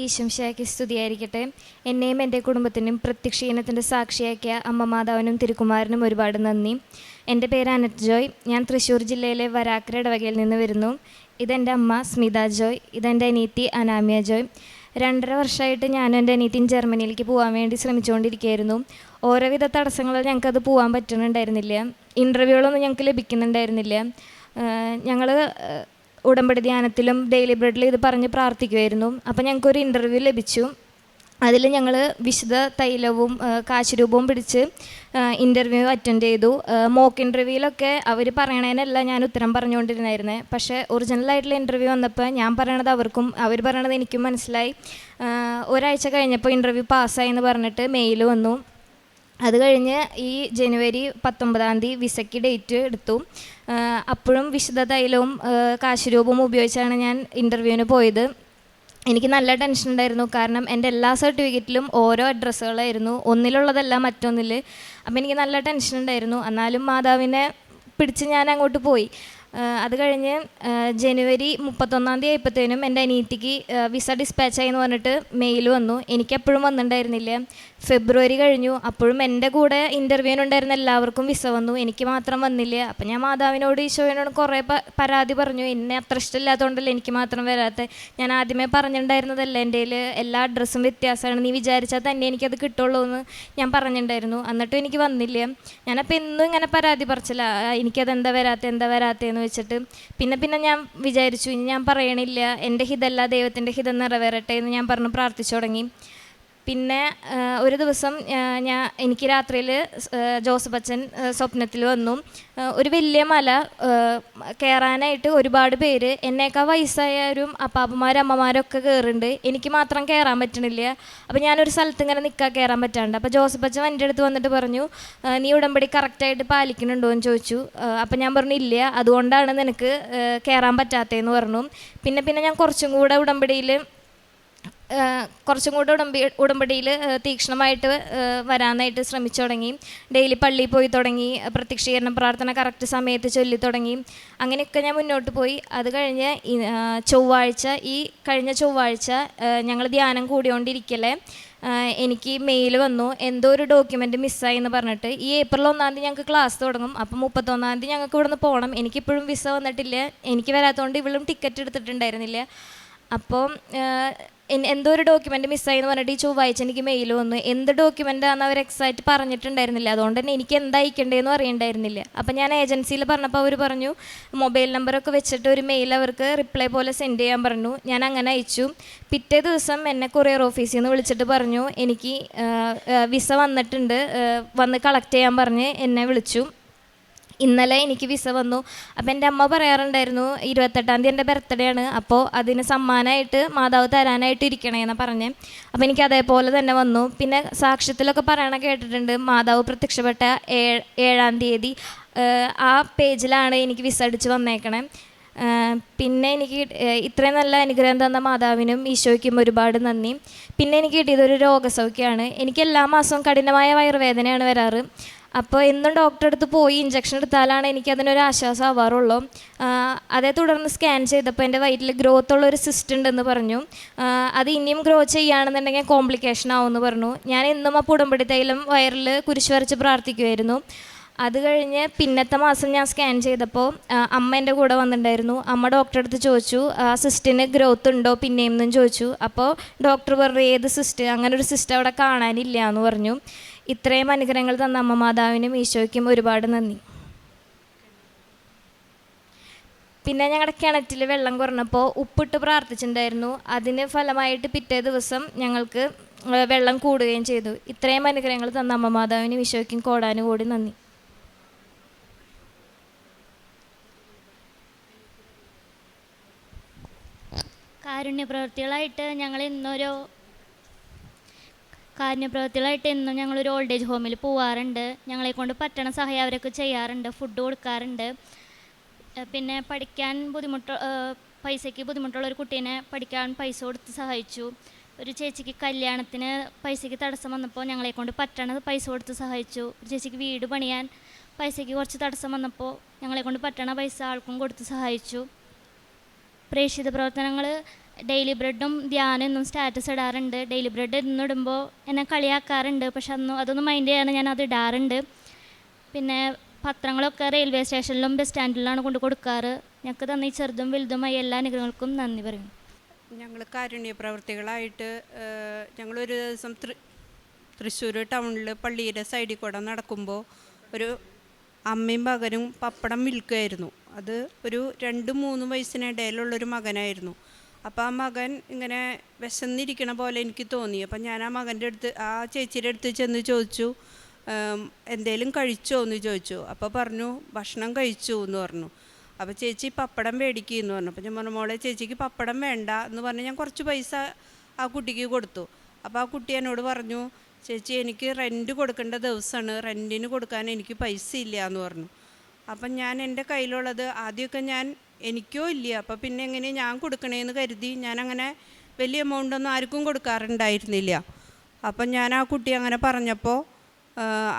ഈശംശയ്ക്ക് സ്തുതിയായിരിക്കട്ടെ. എന്നെയും എൻ്റെ കുടുംബത്തിനും പ്രത്യക്ഷീണത്തിൻ്റെ സാക്ഷിയാക്കിയ അമ്മ മാതാവിനും തിരുക്കുമാരനും ഒരുപാട് നന്ദി. എൻ്റെ പേര് അനറ്റ് ജോയ്. ഞാൻ തൃശ്ശൂർ ജില്ലയിലെ വരാക്കര ഇടവകയിൽ നിന്ന് വരുന്നു. ഇതെൻ്റെ അമ്മ സ്മിത ജോയ്. ഇതെൻ്റെ അനീത്തി അനാമിയ ജോയ്. 2.5 വർഷമായിട്ട് ഞാനും എൻ്റെ അനീത്തിയും ജർമ്മനിയിലേക്ക് പോകാൻ വേണ്ടി ശ്രമിച്ചുകൊണ്ടിരിക്കുകയായിരുന്നു. ഓരോവിധ തടസ്സങ്ങൾ ഞങ്ങൾക്കത് പോകാൻ പറ്റുന്നുണ്ടായിരുന്നില്ല. ഇൻ്റർവ്യൂകളൊന്നും ഞങ്ങൾക്ക് ലഭിക്കുന്നുണ്ടായിരുന്നില്ല. ഞങ്ങൾ ഉടമ്പടി ധ്യാനത്തിലും ഡെയിലി ബ്രെഡിലും ഇത് പറഞ്ഞ് പ്രാർത്ഥിക്കുമായിരുന്നു. അപ്പോൾ ഞങ്ങൾക്കൊരു ഇൻ്റർവ്യൂ ലഭിച്ചു. അതിൽ ഞങ്ങൾ വിശുദ്ധ തൈലവും കാശുരൂപവും പിടിച്ച് ഇൻ്റർവ്യൂ അറ്റൻഡ് ചെയ്തു. മോക്ക് ഇൻ്റർവ്യൂവിലൊക്കെ അവർ പറയണതിനല്ല ഞാൻ ഉത്തരം പറഞ്ഞുകൊണ്ടിരുന്നായിരുന്നത്. പക്ഷേ ഒറിജിനലായിട്ടുള്ള ഇൻ്റർവ്യൂ വന്നപ്പോൾ ഞാൻ പറയണത് അവർക്കും അവർ പറയണത് എനിക്കും മനസ്സിലായി. ഒരാഴ്ച കഴിഞ്ഞപ്പോൾ ഇൻ്റർവ്യൂ പാസ്സായി എന്ന് പറഞ്ഞിട്ട് മെയിൽ വന്നു. അത് കഴിഞ്ഞ് ഈ ജനുവരി 19 വിസയ്ക്ക് ഡേറ്റ് എടുത്തു. അപ്പോഴും വിശുദ്ധ തൈലവും കാശുരൂപവും ഉപയോഗിച്ചാണ് ഞാൻ ഇൻ്റർവ്യൂവിന് പോയത്. എനിക്ക് നല്ല ടെൻഷൻ ഉണ്ടായിരുന്നു. കാരണം എൻ്റെ എല്ലാ സർട്ടിഫിക്കറ്റിലും ഓരോ അഡ്രസ്സുകളായിരുന്നു, ഒന്നിലുള്ളതല്ല മറ്റൊന്നിൽ. അപ്പോൾ എനിക്ക് നല്ല ടെൻഷൻ ഉണ്ടായിരുന്നു. എന്നാലും മാതാവിനെ പിടിച്ച് ഞാൻ അങ്ങോട്ട് പോയി. അത് കഴിഞ്ഞ് ജനുവരി 31 ആയപ്പോഴത്തേനും എൻ്റെ അനീത്തിക്ക് വിസ ഡിസ്പാച്ചായി എന്ന് പറഞ്ഞിട്ട് മെയിൽ വന്നു. എനിക്കെപ്പോഴും വന്നിട്ടുണ്ടായിരുന്നില്ല. ഫെബ്രുവരി കഴിഞ്ഞു. അപ്പോഴും എൻ്റെ കൂടെ ഇൻ്റർവ്യൂവിനുണ്ടായിരുന്ന എല്ലാവർക്കും വിസ വന്നു, എനിക്ക് മാത്രം വന്നില്ല. അപ്പം ഞാൻ മാതാവിനോട് ഈശോയോട് കുറേ പരാതി പറഞ്ഞു. എന്നെ അത്ര ഇഷ്ടമില്ലാത്തതുകൊണ്ടല്ലേ എനിക്ക് മാത്രം വരാത്ത. ഞാൻ ആദ്യമേ പറഞ്ഞിട്ടുണ്ടായിരുന്നതല്ല എൻ്റെ കയ്യിൽ എല്ലാ അഡ്രസ്സും വ്യത്യാസമാണ്, നീ വിചാരിച്ചാൽ തന്നെ എനിക്കത് കിട്ടുള്ളൂ എന്ന് ഞാൻ പറഞ്ഞിട്ടുണ്ടായിരുന്നു. എന്നിട്ടും എനിക്ക് വന്നില്ല. ഞാനപ്പോൾ എന്നും ഇങ്ങനെ പരാതി പറിച്ചില്ല, എനിക്കതെന്താ വരാത്തതെന്ന് വെച്ചിട്ട്. പിന്നെ ഞാൻ വിചാരിച്ചു ഇനി ഞാൻ പറയണില്ല, എൻ്റെ ഹിതല്ല ദൈവത്തിൻ്റെ ഹിതം നിറവേറട്ടെ എന്ന് ഞാൻ പറഞ്ഞ് പ്രാർത്ഥിച്ചു തുടങ്ങി. പിന്നെ ഒരു ദിവസം എനിക്ക് രാത്രിയിൽ ജോസഫ് അച്ഛൻ സ്വപ്നത്തിൽ വന്നു. ഒരു വലിയ മല കയറാനായിട്ട് ഒരുപാട് പേര്, എന്നേക്കാൾ വയസ്സായവരും അപ്പാപ്പന്മാരും അമ്മമാരൊക്കെ കയറുന്നുണ്ട്, എനിക്ക് മാത്രം കയറാൻ പറ്റണില്ല. അപ്പോൾ ഞാനൊരു സ്ഥലത്ത് ഇങ്ങനെ കയറാൻ പറ്റാണ്ട്. അപ്പോൾ ജോസഫ് അച്ഛൻ എൻ്റെ അടുത്ത് വന്നിട്ട് പറഞ്ഞു, നീ ഉടമ്പടി കറക്റ്റായിട്ട് പാലിക്കുന്നുണ്ടോ എന്ന് ചോദിച്ചു. അപ്പോൾ ഞാൻ പറഞ്ഞു ഇല്ല, അതുകൊണ്ടാണ് നിനക്ക് കയറാൻ പറ്റാത്തതെന്ന് പറഞ്ഞു. പിന്നെ ഞാൻ കുറച്ചും കൂടെ ഉടമ്പടിയിൽ തീക്ഷ്ണമായിട്ട് വരാനായിട്ട് ശ്രമിച്ചു തുടങ്ങി. ഡെയിലി പള്ളിയിൽ പോയി തുടങ്ങി. പ്രത്യക്ഷീകരണ പ്രാർത്ഥന കറക്റ്റ് സമയത്ത് ചൊല്ലി തുടങ്ങി. അങ്ങനെയൊക്കെ ഞാൻ മുന്നോട്ട് പോയി. അത് കഴിഞ്ഞ് കഴിഞ്ഞ ചൊവ്വാഴ്ച ഞങ്ങൾ ധ്യാനം കൂടിയോണ്ടിരിക്കലേ എനിക്ക് മെയിൽ വന്നു, എന്തോ ഒരു ഡോക്യുമെൻ്റ് മിസ്സായി എന്ന് പറഞ്ഞിട്ട്. ഈ ഏപ്രിൽ 1 ഞങ്ങൾക്ക് ക്ലാസ് തുടങ്ങും. അപ്പം 31 ഞങ്ങൾക്ക് ഇവിടെ നിന്ന് പോകണം. എനിക്കിപ്പോഴും വിസ വന്നിട്ടില്ല. എനിക്ക് വരാത്തതുകൊണ്ട് ഇവളും ടിക്കറ്റ് എടുത്തിട്ടുണ്ടായിരുന്നില്ല. അപ്പോൾ എന്തോ ഒരു ഡോക്യുമെൻ്റ് മിസ്സായി എന്ന് പറഞ്ഞിട്ട് ഈ ചൊവ്വാഴ്ച എനിക്ക് മെയിൽ വന്നു. എന്ത് ഡോക്യുമെൻ്റാണെന്ന് അവർ എക്സാക്റ്റ് പറഞ്ഞിട്ടുണ്ടായിരുന്നില്ല. അതുകൊണ്ട് തന്നെ എനിക്ക് എന്താ അയക്കേണ്ടതെന്ന് അറിയണ്ടായിരുന്നില്ല. അപ്പം ഞാൻ ഏജൻസിയിൽ പറഞ്ഞപ്പോൾ അവർ പറഞ്ഞു മൊബൈൽ നമ്പറൊക്കെ വെച്ചിട്ട് ഒരു മെയിൽ അവർക്ക് റിപ്ലൈ പോലെ സെൻഡ് ചെയ്യാൻ പറഞ്ഞു. ഞാൻ അങ്ങനെ അയച്ചു. പിറ്റേ ദിവസം എന്നെ കൊറിയർ ഓഫീസിൽ നിന്ന് വിളിച്ചിട്ട് പറഞ്ഞു എനിക്ക് വിസ വന്നിട്ടുണ്ട്, വന്ന് കളക്ട് ചെയ്യാൻ പറഞ്ഞ് എന്നെ വിളിച്ചു. ഇന്നലെ എനിക്ക് വിസ വന്നു. അപ്പം എൻ്റെ അമ്മ പറയാറുണ്ടായിരുന്നു 28 എൻ്റെ ബർത്ത്ഡേ ആണ്, അപ്പോൾ അതിന് സമ്മാനമായിട്ട് മാതാവ് തരാനായിട്ട് ഇരിക്കണേന്നാണ് പറഞ്ഞത്. അപ്പോൾ എനിക്ക് അതേപോലെ തന്നെ വന്നു. പിന്നെ സാക്ഷ്യത്തിലൊക്കെ പറയണ കേട്ടിട്ടുണ്ട്, മാതാവ് പ്രത്യക്ഷപ്പെട്ട 7 ആ പേജിലാണ് എനിക്ക് വിസ അടിച്ച് വന്നേക്കണേ. പിന്നെ എനിക്ക് ഇത്രയും നല്ല അനുഗ്രഹം തന്ന മാതാവിനും ഈശോയ്ക്കും ഒരുപാട് നന്ദി. പിന്നെ എനിക്ക് കിട്ടിയതൊരു രോഗസൗഖ്യമാണ്. എനിക്ക് എല്ലാ മാസവും കഠിനമായ വയറുവേദനയാണ് വരാറ്. അപ്പോൾ എന്നും ഡോക്ടറെ അടുത്ത് പോയി ഇഞ്ചക്ഷൻ എടുത്താലാണ് എനിക്കതിനൊരു ആശ്വാസം ആവാറുള്ളൂ. അതേ തുടർന്ന് സ്കാൻ ചെയ്തപ്പോൾ എൻ്റെ വയറ്റിൽ ഗ്രോത്ത് ഉള്ളൊരു സിസ്റ്റ് ഉണ്ടെന്ന് പറഞ്ഞു. അത് ഇനിയും ഗ്രോ ചെയ്യുകയാണെന്നുണ്ടെങ്കിൽ കോംപ്ലിക്കേഷൻ ആവുമെന്ന് പറഞ്ഞു. ഞാൻ എന്നും ആ ഉടമ്പടി തൈലം വയറിൽ കുരിശ് വരച്ച് പ്രാർത്ഥിക്കുമായിരുന്നു. അത് കഴിഞ്ഞ് പിന്നത്തെ മാസം ഞാൻ സ്കാൻ ചെയ്തപ്പോൾ അമ്മ എൻ്റെ കൂടെ വന്നിട്ടുണ്ടായിരുന്നു. അമ്മ ഡോക്ടറെ അടുത്ത് ചോദിച്ചു ആ സിസ്റ്റിന് ഗ്രോത്ത് ഉണ്ടോ പിന്നെയും എന്നും ചോദിച്ചു. അപ്പോൾ ഡോക്ടർ പറഞ്ഞു ഏത് സിസ്റ്റ്, അങ്ങനെ ഒരു സിസ്റ്റ് അവിടെ കാണാനില്ല എന്ന് പറഞ്ഞു. ഇത്രയും അനുഗ്രഹങ്ങൾ തന്ന അമ്മ മാതാവിനും ഈശോയ്ക്കും ഒരുപാട് നന്ദി. പിന്നെ ഞങ്ങളുടെ കിണറ്റിൽ വെള്ളം കുറഞ്ഞപ്പോൾ ഉപ്പിട്ട് പ്രാർത്ഥിച്ചിട്ടുണ്ടായിരുന്നു. അതിന് ഫലമായിട്ട് പിറ്റേ ദിവസം ഞങ്ങൾക്ക് വെള്ളം കൂടുകയും ചെയ്തു. ഇത്രയും അനുഗ്രഹങ്ങൾ തന്ന അമ്മ മാതാവിനും ഈശോയ്ക്കും കോടാനുകോടി നന്ദി. കാരുണ്യപ്രവൃത്തികളായിട്ട് എന്നും ഞങ്ങളൊരു ഓൾഡ് ഏജ് ഹോമിൽ പോവാറുണ്ട്. ഞങ്ങളെക്കൊണ്ട് പറ്റണ സഹായം അവരൊക്കെ ചെയ്യാറുണ്ട്, ഫുഡ് കൊടുക്കാറുണ്ട്. പിന്നെ പൈസയ്ക്ക് ബുദ്ധിമുട്ടുള്ള ഒരു കുട്ടീനെ പഠിക്കാൻ പൈസ കൊടുത്ത് സഹായിച്ചു. ഒരു ചേച്ചിക്ക് കല്യാണത്തിന് പൈസയ്ക്ക് തടസ്സം വന്നപ്പോൾ ഞങ്ങളെക്കൊണ്ട് പറ്റണ പൈസ കൊടുത്ത് സഹായിച്ചു. ഒരു ചേച്ചിക്ക് വീട് പണിയാൻ പൈസയ്ക്ക് കുറച്ച് തടസ്സം വന്നപ്പോൾ ഞങ്ങളെക്കൊണ്ട് പറ്റണ പൈസ ആൾക്കും കൊടുത്ത് സഹായിച്ചു. പ്രേക്ഷിത പ്രവർത്തനങ്ങൾ ഡെയിലി ബ്രെഡും ധ്യാനം എന്നും സ്റ്റാറ്റസ് ഇടാറുണ്ട്. ഡെയിലി ബ്രെഡ് ഇന്നിടുമ്പോൾ എന്നെ കളിയാക്കാറുണ്ട്, പക്ഷെ അതൊന്നും മൈൻഡ് ചെയ്യാതെ ഞാൻ അത് ഇടാറുണ്ട്. പിന്നെ പത്രങ്ങളൊക്കെ റെയിൽവേ സ്റ്റേഷനിലും ബസ് സ്റ്റാൻഡിലാണ് കൊണ്ട് കൊടുക്കാറ്. ഞങ്ങൾക്ക് തന്ന ഈ ചെറുതും വലുതുമായി എല്ലാ അനുഗ്രഹങ്ങൾക്കും നന്ദി പറയുന്നു. ഞങ്ങൾ കാരുണ്യ പ്രവർത്തികളായിട്ട് ഞങ്ങളൊരു ദിവസം തൃശ്ശൂർ ടൗണിൽ പള്ളിയുടെ സൈഡിൽ കൂടെ നടക്കുമ്പോൾ ഒരു അമ്മയും മകനും പപ്പടം വിൽക്കുകയായിരുന്നു. അത് ഒരു 2-3 വയസ്സിനിടയിലുള്ളൊരു മകനായിരുന്നു. അപ്പോൾ ആ മകൻ ഇങ്ങനെ വിശന്നിരിക്കണ പോലെ എനിക്ക് തോന്നി. അപ്പം ഞാൻ ആ ചേച്ചിയുടെ അടുത്ത് ചെന്ന് ചോദിച്ചു, എന്തേലും കഴിച്ചോ എന്ന് ചോദിച്ചു. അപ്പോൾ പറഞ്ഞു ഭക്ഷണം കഴിച്ചു എന്ന് പറഞ്ഞു. അപ്പോൾ ചേച്ചി പപ്പടം മേടിക്കുമെന്ന് പറഞ്ഞു. അപ്പോൾ ഞാൻ പറഞ്ഞു, മോളെ ചേച്ചിക്ക് പപ്പടം വേണ്ട എന്ന് പറഞ്ഞ് ഞാൻ കുറച്ച് പൈസ ആ കുട്ടിക്ക് കൊടുത്തു. അപ്പോൾ ആ കുട്ടി എന്നോട് പറഞ്ഞു, ചേച്ചി എനിക്ക് റെൻറ്റ് കൊടുക്കേണ്ട ദിവസമാണ്, റെൻറ്റിന് കൊടുക്കാൻ എനിക്ക് പൈസ ഇല്ല എന്ന് പറഞ്ഞു. അപ്പം ഞാൻ എൻ്റെ കയ്യിലുള്ളത് ആദ്യമൊക്കെ എനിക്കോ ഇല്ല, അപ്പോൾ പിന്നെ എങ്ങനെ ഞാൻ കൊടുക്കണേന്ന് കരുതി ഞാനങ്ങനെ വലിയ എമൗണ്ടൊന്നും ആർക്കും കൊടുക്കാറുണ്ടായിരുന്നില്ല. അപ്പം ഞാൻ ആ കുട്ടി അങ്ങനെ പറഞ്ഞപ്പോൾ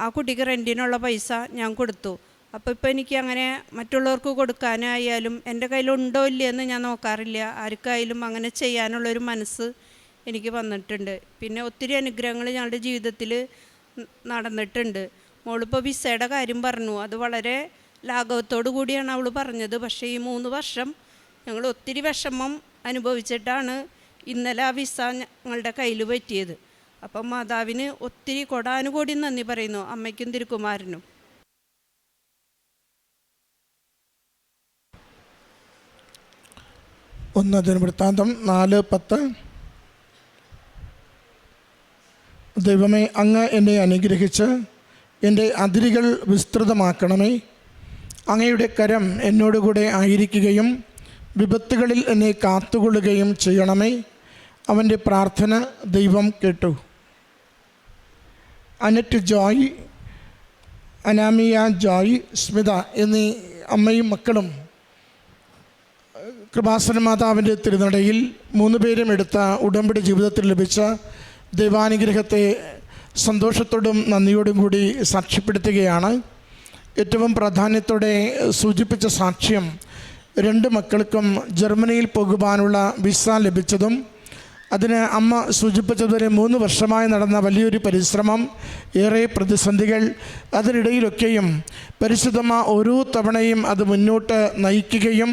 ആ കുട്ടിക്ക് റെൻറ്റിനുള്ള പൈസ ഞാൻ കൊടുത്തു. അപ്പോൾ ഇപ്പോൾ എനിക്ക് അങ്ങനെ മറ്റുള്ളവർക്ക് കൊടുക്കാനായാലും എൻ്റെ കയ്യിലുണ്ടോ ഇല്ലയെന്ന് ഞാൻ നോക്കാറില്ല. ആർക്കായാലും അങ്ങനെ ചെയ്യാനുള്ളൊരു മനസ്സ് എനിക്ക് വന്നിട്ടുണ്ട്. പിന്നെ ഒത്തിരി അനുഗ്രഹങ്ങൾ ഞങ്ങളുടെ ജീവിതത്തിൽ നടന്നിട്ടുണ്ട്. മോളിപ്പോൾ വിസയുടെ കാര്യം പറഞ്ഞു, അത് വളരെ ലാഘവത്തോടു കൂടിയാണ് അവൾ പറഞ്ഞത്. പക്ഷേ ഈ 3 വർഷം ഞങ്ങൾ ഒത്തിരി വിഷമം അനുഭവിച്ചിട്ടാണ് ഇന്നലെ ആ വിസ ഞങ്ങളുടെ കയ്യിൽ പറ്റിയത്. അപ്പം മാതാവിന് ഒത്തിരി കൊടാനുകൂടി നന്ദി പറയുന്നു, അമ്മയ്ക്കും തിരുക്കുമാരനും. ദിനവൃത്താന്തം 4:10. ദൈവമേ, അങ്ങ് എന്നെ അനുഗ്രഹിച്ച് എൻ്റെ അതിരുകൾ വിസ്തൃതമാക്കണമേ. അങ്ങയുടെ കരം എന്നോടുകൂടെ ആയിരിക്കുകയും വിപത്തുകളിൽ എന്നെ കാത്തുകൊള്ളുകയും ചെയ്യണമേ. അവൻ്റെ പ്രാർത്ഥന ദൈവം കേട്ടു. അനറ്റ് ജോയ്, അനാമിയ ജോയ്, സ്മിത എന്നീ അമ്മയും മക്കളും കൃപാസന മാതാവിൻ്റെ തിരുനടയിൽ 3 പേരും എടുത്ത ഉടമ്പടി ജീവിതത്തിൽ ലഭിച്ച ദൈവാനുഗ്രഹത്തെ സന്തോഷത്തോടും നന്ദിയോടും കൂടി സാക്ഷ്യപ്പെടുത്തുകയാണ്. ഏറ്റവും പ്രാധാന്യത്തോടെ സൂചിപ്പിച്ച സാക്ഷ്യം 2 മക്കൾക്കും ജർമ്മനിയിൽ പോകുവാനുള്ള വിസ ലഭിച്ചതും അതിന് അമ്മ സൂചിപ്പിച്ചതുവരെ 3 വർഷമായി നടന്ന വലിയൊരു പരിശ്രമം, ഏറെ പ്രതിസന്ധികൾ, അതിനിടയിലൊക്കെയും പരിശുദ്ധമ്മ ഓരോ തവണയും അത് മുന്നോട്ട് നയിക്കുകയും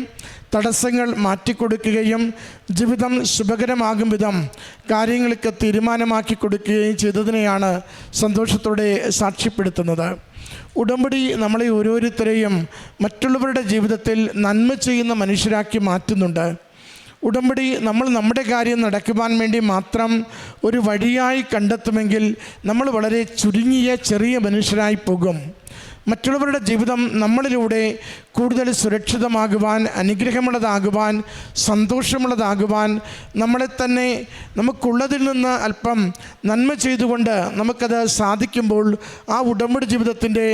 തടസ്സങ്ങൾ മാറ്റിക്കൊടുക്കുകയും ജീവിതം ശുഭകരമാകും വിധം കാര്യങ്ങൾക്ക് തീരുമാനമാക്കി കൊടുക്കുകയും ചെയ്തതിനെയാണ് സന്തോഷത്തോടെ സാക്ഷ്യപ്പെടുത്തുന്നത്. ഉടമ്പടി നമ്മളെ ഓരോരുത്തരെയും മറ്റുള്ളവരുടെ ജീവിതത്തിൽ നന്മ ചെയ്യുന്ന മനുഷ്യരാക്കി മാറ്റുന്നുണ്ട്. ഉടമ്പടി നമ്മൾ നമ്മുടെ കാര്യം നടക്കുവാൻ വേണ്ടി മാത്രം ഒരു വഴിയായി കണ്ടെത്തുമെങ്കിൽ നമ്മൾ വളരെ ചുരുങ്ങിയ ചെറിയ മനുഷ്യരായി പോകും. മറ്റുള്ളവരുടെ ജീവിതം നമ്മളിലൂടെ കൂടുതൽ സുരക്ഷിതമാകുവാൻ, അനുഗ്രഹമുള്ളതാകുവാൻ, സന്തോഷമുള്ളതാകുവാൻ, നമ്മളെ തന്നെ നമുക്കുള്ളതിൽ നിന്ന് അല്പം നന്മ ചെയ്തുകൊണ്ട് നമുക്കത് സാധിക്കുമ്പോൾ ആ ഉടമ്പടി ജീവിതത്തിൻ്റെ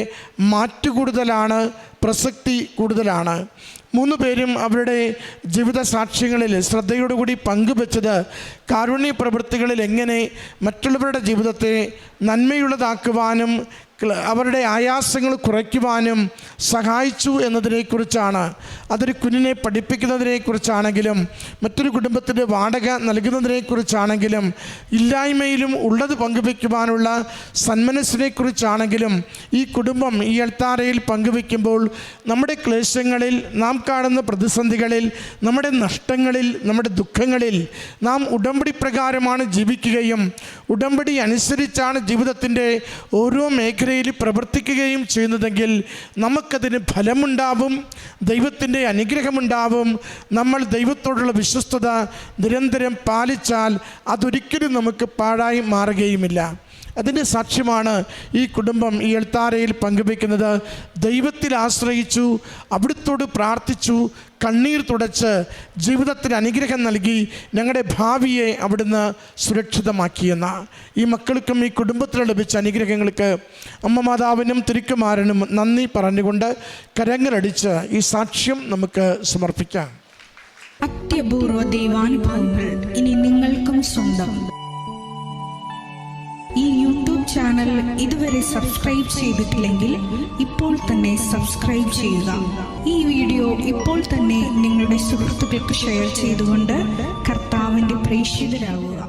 മാറ്റു കൂടുതലാണ്, പ്രസക്തി കൂടുതലാണ്. 3 പേരും അവരുടെ ജീവിത സാക്ഷ്യങ്ങളിൽ ശ്രദ്ധയോടുകൂടി പങ്കുവെച്ചത് കാരുണ്യ പ്രവൃത്തികളിൽ എങ്ങനെ മറ്റുള്ളവരുടെ ജീവിതത്തെ നന്മയുള്ളതാക്കുവാനും അവരുടെ ആയാസങ്ങൾ കുറയ്ക്കുവാനും സഹായിച്ചു എന്നതിനെക്കുറിച്ചാണ്. അതൊരു കുഞ്ഞിനെ പഠിപ്പിക്കുന്നതിനെക്കുറിച്ചാണെങ്കിലും മറ്റൊരു കുടുംബത്തിൻ്റെ വാടക നൽകുന്നതിനെക്കുറിച്ചാണെങ്കിലും ഇല്ലായ്മയിലും ഉള്ളത് പങ്കുവയ്ക്കുവാനുള്ള സന്മനസ്സിനെക്കുറിച്ചാണെങ്കിലും ഈ കുടുംബം ഈ അൾത്താരയിൽ പങ്കുവയ്ക്കുമ്പോൾ നമ്മുടെ ക്ലേശങ്ങളിൽ, നാം കാണുന്ന പ്രതിസന്ധികളിൽ, നമ്മുടെ നഷ്ടങ്ങളിൽ, നമ്മുടെ ദുഃഖങ്ങളിൽ നാം ഉടമ്പടി പ്രകാരമാണ് ജീവിക്കുകയും ഉടമ്പടി അനുസരിച്ചാണ് ജീവിതത്തിൻ്റെ ഓരോ മേഖലയിൽ പ്രവർത്തിക്കുകയും ചെയ്യുന്നതെങ്കിൽ നമുക്കതിന് ഫലമുണ്ടാവും, ദൈവത്തിൻ്റെ അനുഗ്രഹമുണ്ടാവും. നമ്മൾ ദൈവത്തോടുള്ള വിശ്വസ്തത നിരന്തരം പാലിച്ചാൽ അതൊരിക്കലും നമുക്ക് പാഴായി മാറുകയുമില്ല. അതിൻ്റെ സാക്ഷ്യമാണ് ഈ കുടുംബം ഈ അൾത്താരയിൽ പങ്കുവയ്ക്കുന്നത്. ദൈവത്തിൽ ആശ്രയിച്ചു, അവിടുത്തോട് പ്രാർത്ഥിച്ചു, കണ്ണീർ തുടച്ച് ജീവിതത്തിന് അനുഗ്രഹം നൽകി ഞങ്ങളുടെ ഭാവിയെ അവിടുന്ന് സുരക്ഷിതമാക്കിയെന്ന ഈ മക്കൾക്കും ഈ കുടുംബത്തിന് ലഭിച്ച അനുഗ്രഹങ്ങൾക്ക് അമ്മ മാതാവിനും തിരുക്കുമാരനും നന്ദി പറഞ്ഞുകൊണ്ട് കരങ്ങളടിച്ച് ഈ സാക്ഷ്യം നമുക്ക് സമർപ്പിക്കാം. അത്യപൂർവ ദൈവാനുഭവങ്ങൾ ഇനി നിങ്ങൾക്കും സ്വന്തം. ഈ യൂട്യൂബ് ചാനൽ ഇതുവരെ സബ്സ്ക്രൈബ് ചെയ്തിട്ടില്ലെങ്കിൽ ഇപ്പോൾ തന്നെ സബ്സ്ക്രൈബ് ചെയ്യുക. ഈ വീഡിയോ ഇപ്പോൾ തന്നെ നിങ്ങളുടെ സുഹൃത്തുക്കൾക്ക് ഷെയർ ചെയ്തുകൊണ്ട് കർത്താവ് കർത്താവിൻ്റെ പ്രേക്ഷിതരാകുക.